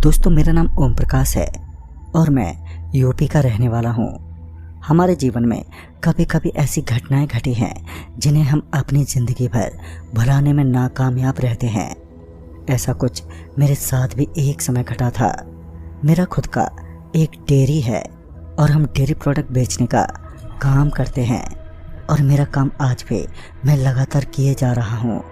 दोस्तों, मेरा नाम ओम प्रकाश है और मैं यूपी का रहने वाला हूँ। हमारे जीवन में कभी कभी ऐसी घटनाएं घटी हैं जिन्हें हम अपनी ज़िंदगी भर भुलाने में नाकामयाब रहते हैं। ऐसा कुछ मेरे साथ भी एक समय घटा था। मेरा खुद का एक डेयरी है और हम डेयरी प्रोडक्ट बेचने का काम करते हैं और मेरा काम आज भी मैं लगातार किए जा रहा हूँ।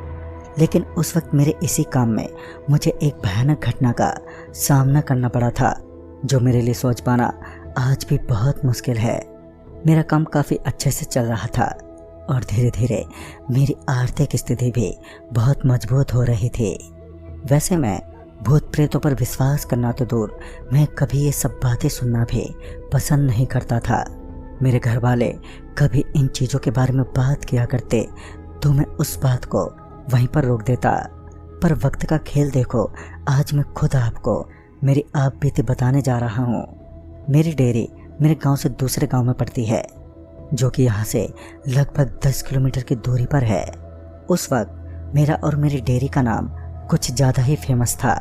लेकिन उस वक्त मेरे इसी काम में मुझे एक भयानक घटना का सामना करना पड़ा था जो मेरे लिए सोच पाना आज भी बहुत मुश्किल है। मेरा काम काफ़ी अच्छे से चल रहा था और धीरे धीरे मेरी आर्थिक स्थिति भी बहुत मजबूत हो रही थी। वैसे मैं भूत प्रेतों पर विश्वास करना तो दूर, मैं कभी ये सब बातें सुनना भी पसंद नहीं करता था। मेरे घर वाले कभी इन चीज़ों के बारे में बात किया करते तो मैं उस बात को वहीं पर रोक देता। पर वक्त का खेल देखो, आज मैं खुद आपको मेरी आप बीती बताने जा रहा हूँ। मेरी डेयरी मेरे गांव से दूसरे गांव में पड़ती है जो कि यहाँ से लगभग 10 किलोमीटर की दूरी पर है। उस वक्त मेरा और मेरी डेयरी का नाम कुछ ज़्यादा ही फेमस था।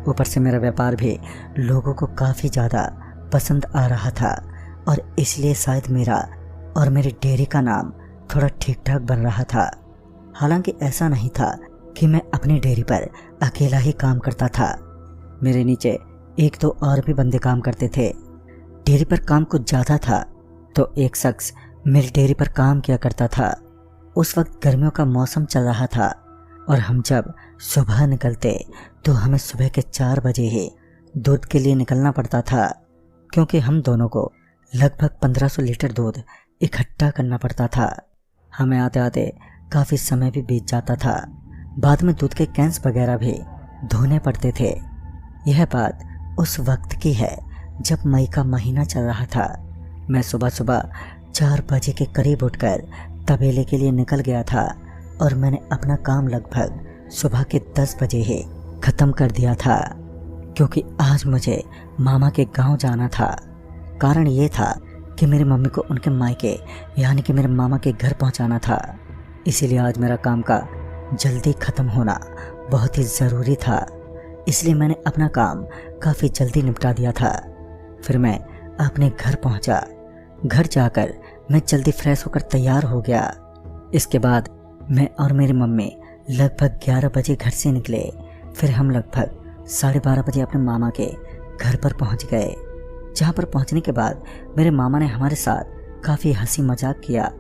ऊपर से मेरा व्यापार भी लोगों को काफ़ी ज़्यादा पसंद आ रहा था और इसलिए शायद मेरा और मेरी डेयरी का नाम थोड़ा ठीक ठाक बन रहा था। हालांकि ऐसा नहीं था कि मैं अपनी डेयरी पर अकेला ही काम करता था। मेरे नीचे एक दो और भी बंदे काम करते थे। डेयरी पर काम कुछ ज़्यादा था तो एक शख्स मेरी डेयरी पर काम किया करता था। उस वक्त गर्मियों का मौसम चल रहा था और हम जब सुबह निकलते तो हमें सुबह के 4 बजे ही दूध के लिए निकलना पड़ता था, क्योंकि हम दोनों को लगभग 1500 लीटर दूध इकट्ठा करना पड़ता था। हमें आते आते काफ़ी समय भी बीत जाता था। बाद में दूध के कैंस वगैरह भी धोने पड़ते थे। यह बात उस वक्त की है जब मई का महीना चल रहा था। मैं सुबह सुबह 4 बजे के करीब उठकर तबेले के लिए निकल गया था और मैंने अपना काम लगभग सुबह के 10 बजे ही ख़त्म कर दिया था, क्योंकि आज मुझे मामा के गांव जाना था। कारण ये था कि मेरी मम्मी को उनके मायके यानी कि मेरे मामा के घर पहुंचाना था। इसीलिए आज मेरा काम का जल्दी ख़त्म होना बहुत ही ज़रूरी था। इसलिए मैंने अपना काम काफ़ी जल्दी निपटा दिया था। फिर मैं अपने घर पहुंचा। घर जाकर मैं जल्दी फ्रेश होकर तैयार हो गया। इसके बाद मैं और मेरी मम्मी लगभग 11 बजे घर से निकले। फिर हम लगभग 12:30 बजे अपने मामा के घर पर पहुंच गए, जहां पर पहुंचने के बाद मेरे मामा ने हमारे साथ काफ़ी हंसी मजाक किया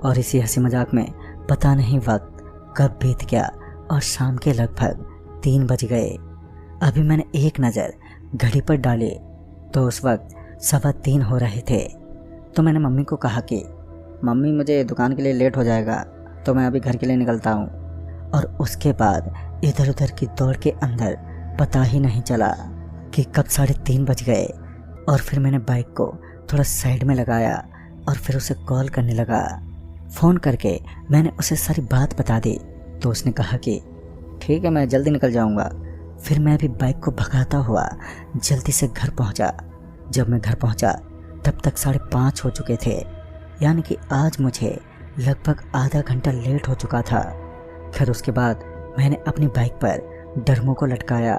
और इसी हंसी मजाक में पता नहीं वक्त कब बीत गया और शाम के लगभग 3 बज गए। अभी मैंने एक नज़र घड़ी पर डाली तो उस वक्त 3:15 हो रहे थे। तो मैंने मम्मी को कहा कि मम्मी, मुझे दुकान के लिए लेट हो जाएगा तो मैं अभी घर के लिए निकलता हूँ। और उसके बाद इधर उधर की दौड़ के अंदर पता ही नहीं चला कि कब 3:30 बज गए। और फिर मैंने बाइक को थोड़ा साइड में लगाया और फिर उसे कॉल करने लगा। फ़ोन करके मैंने उसे सारी बात बता दी तो उसने कहा कि ठीक है, मैं जल्दी निकल जाऊंगा। फिर मैं भी बाइक को भगाता हुआ जल्दी से घर पहुंचा। जब मैं घर पहुंचा तब तक 5:30 हो चुके थे, यानी कि आज मुझे लगभग आधा घंटा लेट हो चुका था। फिर उसके बाद मैंने अपनी बाइक पर डरमों को लटकाया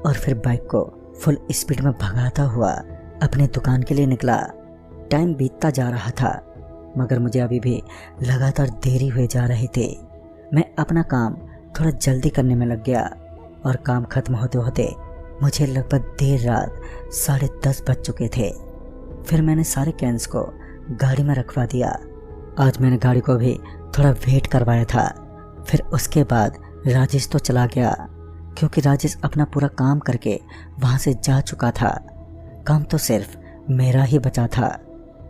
और फिर बाइक को फुल स्पीड में भगाता हुआ अपनी दुकान के लिए निकला। टाइम बीतता जा रहा था मगर मुझे अभी भी लगातार देरी हुए जा रही थी। मैं अपना काम थोड़ा जल्दी करने में लग गया और काम खत्म होते होते मुझे लगभग देर रात 10:30 बज चुके थे। फिर मैंने सारे कैंस को गाड़ी में रखवा दिया। आज मैंने गाड़ी को भी थोड़ा वेट करवाया था। फिर उसके बाद राजेश तो चला गया, क्योंकि राजेश अपना पूरा काम करके वहाँ से जा चुका था। काम तो सिर्फ मेरा ही बचा था।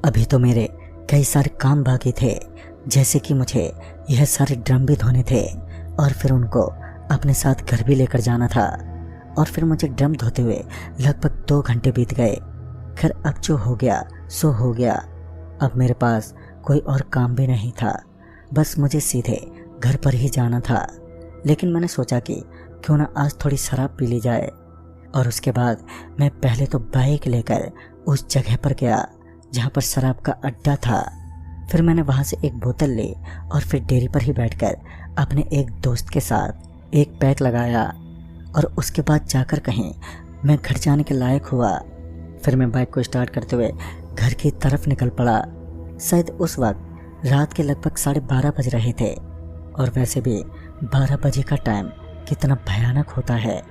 अभी तो मेरे कई सारे काम बाकी थे, जैसे कि मुझे यह सारे ड्रम भी धोने थे और फिर उनको अपने साथ घर भी लेकर जाना था। और फिर मुझे ड्रम धोते हुए लगभग 2 घंटे बीत गए। खैर, अब जो हो गया सो हो गया। अब मेरे पास कोई और काम भी नहीं था, बस मुझे सीधे घर पर ही जाना था। लेकिन मैंने सोचा कि क्यों ना आज थोड़ी शराब पी ली जाए। और उसके बाद मैं पहले तो बाइक लेकर उस जगह पर गया जहाँ पर शराब का अड्डा था। फिर मैंने वहाँ से एक बोतल ली और फिर डेयरी पर ही बैठकर अपने एक दोस्त के साथ एक पैक लगाया और उसके बाद जाकर कहीं मैं घर जाने के लायक हुआ। फिर मैं बाइक को स्टार्ट करते हुए घर की तरफ निकल पड़ा। शायद उस वक्त रात के लगभग 12:30 बज रहे थे, और वैसे भी 12 बजे का टाइम कितना भयानक होता है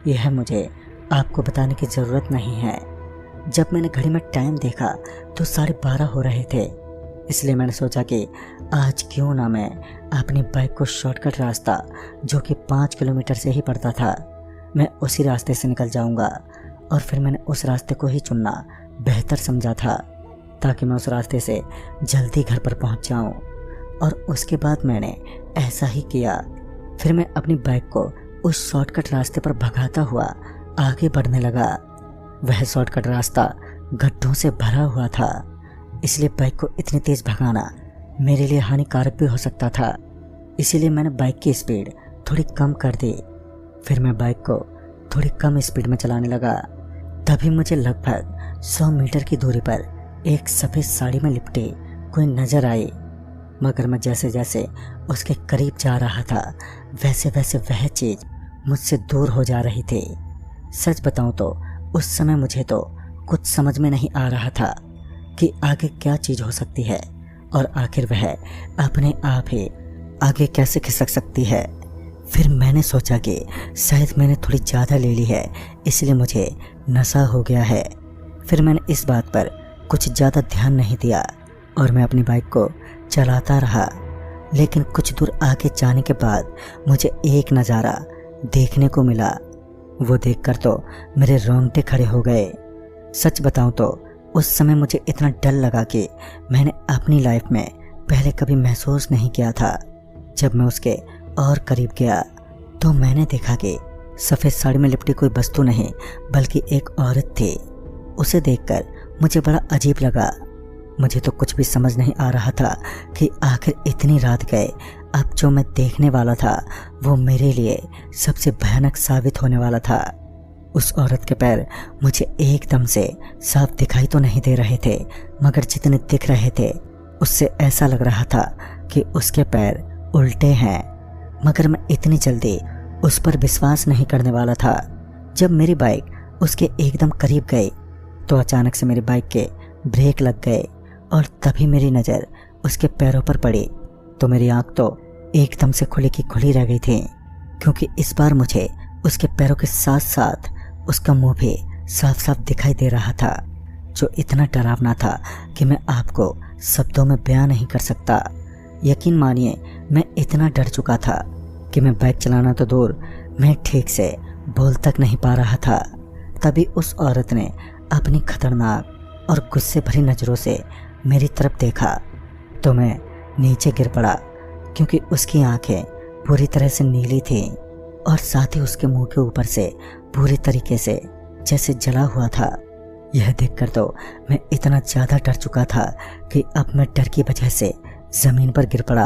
यह मुझे आपको बताने की ज़रूरत नहीं है। जब मैंने घड़ी में टाइम देखा तो 12:30 हो रहे थे, इसलिए मैंने सोचा कि आज क्यों ना मैं अपनी बाइक को शॉर्टकट रास्ता जो कि 5 किलोमीटर से ही पड़ता था, मैं उसी रास्ते से निकल जाऊंगा। और फिर मैंने उस रास्ते को ही चुनना बेहतर समझा था, ताकि मैं उस रास्ते से जल्दी घर पर पहुंच जाऊं। और उसके बाद मैंने ऐसा ही किया। फिर मैं अपनी बाइक को उस शॉर्टकट रास्ते पर भगाता हुआ आगे बढ़ने लगा। वह शॉर्टकट रास्ता गड्ढों से भरा हुआ था, इसलिए बाइक को इतनी तेज़ भगाना मेरे लिए हानिकारक भी हो सकता था। इसीलिए मैंने बाइक की स्पीड थोड़ी कम कर दी। फिर मैं बाइक को थोड़ी कम स्पीड में चलाने लगा। तभी मुझे लगभग 100 मीटर की दूरी पर एक सफ़ेद साड़ी में लिपटी कोई नज़र आई, मगर मैं जैसे जैसे उसके करीब जा रहा था वैसे वैसे वह चीज़ मुझसे दूर हो जा रही थी। सच बताऊं तो उस समय मुझे तो कुछ समझ में नहीं आ रहा था कि आगे क्या चीज़ हो सकती है, और आखिर वह अपने आप ही आगे कैसे खिसक सकती है। फिर मैंने सोचा कि शायद मैंने थोड़ी ज़्यादा ले ली है, इसलिए मुझे नशा हो गया है। फिर मैंने इस बात पर कुछ ज़्यादा ध्यान नहीं दिया और मैं अपनी बाइक को चलाता रहा। लेकिन कुछ दूर आगे जाने के बाद मुझे एक नज़ारा देखने को मिला। वो देखकर तो मेरे रोंगटे खड़े हो गए। सच बताऊं तो उस समय मुझे इतना डर लगा कि मैंने अपनी लाइफ में पहले कभी महसूस नहीं किया था। जब मैं उसके और करीब गया तो मैंने देखा कि सफ़ेद साड़ी में लिपटी कोई वस्तु नहीं बल्कि एक औरत थी। उसे देखकर मुझे बड़ा अजीब लगा। मुझे तो कुछ भी समझ नहीं आ रहा था कि आखिर इतनी रात गए अब जो मैं देखने वाला था वो मेरे लिए सबसे भयानक साबित होने वाला था। उस औरत के पैर मुझे एकदम से साफ दिखाई तो नहीं दे रहे थे, मगर जितने दिख रहे थे उससे ऐसा लग रहा था कि उसके पैर उल्टे हैं। मगर मैं इतनी जल्दी उस पर विश्वास नहीं करने वाला था। जब मेरी बाइक उसके एकदम करीब गई तो अचानक से मेरी बाइक के ब्रेक लग गए, और तभी मेरी नज़र उसके पैरों पर पड़ी तो मेरी आंख तो एकदम से खुली की खुली रह गई थी, क्योंकि इस बार मुझे उसके पैरों के साथ साथ उसका मुंह भी साफ साफ दिखाई दे रहा था, जो इतना डरावना था कि मैं आपको शब्दों में बयां नहीं कर सकता। यकीन मानिए मैं इतना डर चुका था कि मैं बाइक चलाना तो दूर, मैं ठीक से बोल तक नहीं पा रहा था। तभी उस औरत ने अपनी खतरनाक और गुस्से भरी नज़रों से मेरी तरफ देखा तो मैं नीचे गिर पड़ा, क्योंकि उसकी आंखें पूरी तरह से नीली थीं और साथ ही उसके मुंह के ऊपर से पूरी तरीके से जैसे जला हुआ था। यह देखकर तो मैं इतना ज़्यादा डर चुका था कि अब मैं डर की वजह से ज़मीन पर गिर पड़ा।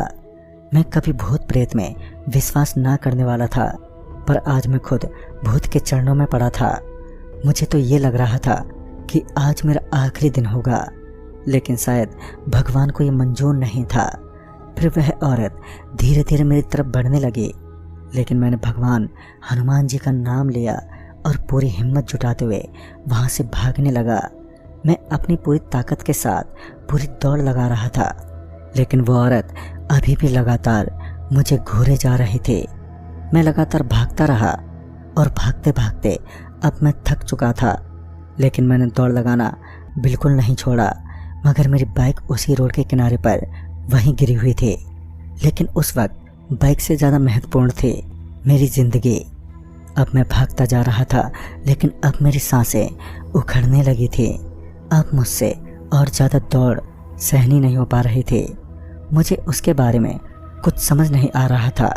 मैं कभी भूत प्रेत में विश्वास ना करने वाला था, पर आज मैं खुद भूत के चरणों में पड़ा था। मुझे तो ये लग रहा था कि आज मेरा आखिरी दिन होगा, लेकिन शायद भगवान को ये मंजूर नहीं था। फिर वह औरत धीरे धीरे मेरी तरफ बढ़ने लगी, लेकिन मैंने भगवान हनुमान जी का नाम लिया और पूरी हिम्मत जुटाते हुए वहाँ से भागने लगा। मैं अपनी पूरी ताकत के साथ पूरी दौड़ लगा रहा था, लेकिन वो औरत अभी भी लगातार मुझे घूरे जा रही थी। मैं लगातार भागता रहा और भागते भागते अब मैं थक चुका था, लेकिन मैंने दौड़ लगाना बिल्कुल नहीं छोड़ा। मगर मेरी बाइक उसी रोड के किनारे पर वहीं गिरी हुई थी, लेकिन उस वक्त बाइक से ज़्यादा महत्वपूर्ण थी मेरी ज़िंदगी। अब मैं भागता जा रहा था, लेकिन अब मेरी सांसें उखड़ने लगी थी। अब मुझसे और ज़्यादा दौड़ सहनी नहीं हो पा रही थी। मुझे उसके बारे में कुछ समझ नहीं आ रहा था,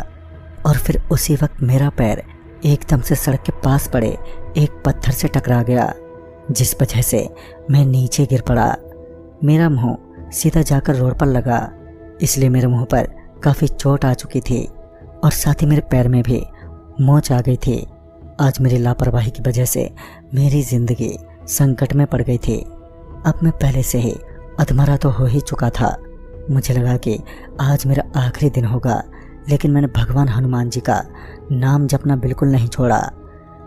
और फिर उसी वक्त मेरा पैर एकदम से सड़क के पास पड़े एक पत्थर से टकरा गया, जिस वजह से मैं नीचे गिर पड़ा। मेरा मुंह सीधा जाकर रोड पर लगा, इसलिए मेरे मुंह पर काफ़ी चोट आ चुकी थी और साथ ही मेरे पैर में भी मोच आ गई थी। आज मेरी लापरवाही की वजह से मेरी ज़िंदगी संकट में पड़ गई थी। अब मैं पहले से ही अधमरा तो हो ही चुका था। मुझे लगा कि आज मेरा आखिरी दिन होगा, लेकिन मैंने भगवान हनुमान जी का नाम जपना बिल्कुल नहीं छोड़ा।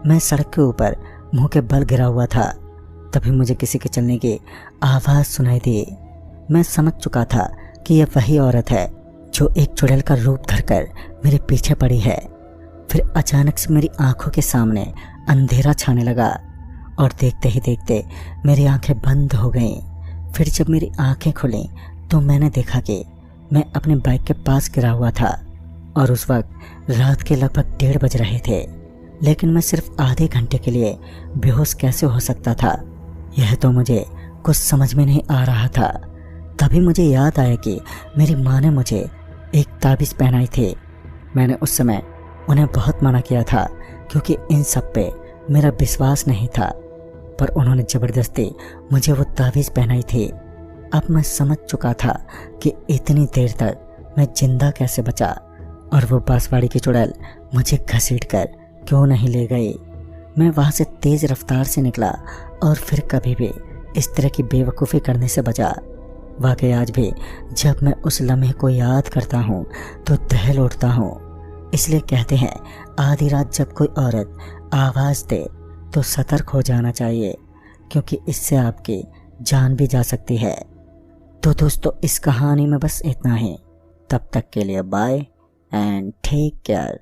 मैं सड़क के ऊपर मुंह के बल गिरा हुआ था। तभी मुझे किसी के चलने की आवाज़ सुनाई दी। मैं समझ चुका था कि यह वही औरत है जो एक चुड़ैल का रूप धरकर मेरे पीछे पड़ी है। फिर अचानक से मेरी आंखों के सामने अंधेरा छाने लगा और देखते ही देखते मेरी आंखें बंद हो गईं। फिर जब मेरी आंखें खुलीं तो मैंने देखा कि मैं अपने बाइक के पास गिरा हुआ था और उस वक्त रात के लगभग 1:30 बज रहे थे। लेकिन मैं सिर्फ आधे घंटे के लिए बेहोश कैसे हो सकता था, यह तो मुझे कुछ समझ में नहीं आ रहा था। तभी मुझे याद आया कि मेरी माँ ने मुझे एक ताबीज़ पहनाई थी। मैंने उस समय उन्हें बहुत मना किया था क्योंकि इन सब पे मेरा विश्वास नहीं था, पर उन्होंने ज़बरदस्ती मुझे वो ताबीज़ पहनाई थी। अब मैं समझ चुका था कि इतनी देर तक मैं जिंदा कैसे बचा और वो बांसवाड़ी की चुड़ैल मुझे घसीट कर क्यों नहीं ले गई। मैं वहाँ से तेज़ रफ्तार से निकला और फिर कभी भी इस तरह की बेवकूफ़ी करने से बचा। वाकई आज भी जब मैं उस लम्हे को याद करता हूँ तो दहल उठता हूँ। इसलिए कहते हैं आधी रात जब कोई औरत आवाज़ दे तो सतर्क हो जाना चाहिए, क्योंकि इससे आपकी जान भी जा सकती है। तो दोस्तों, इस कहानी में बस इतना ही। तब तक के लिए बाय एंड टेक केयर।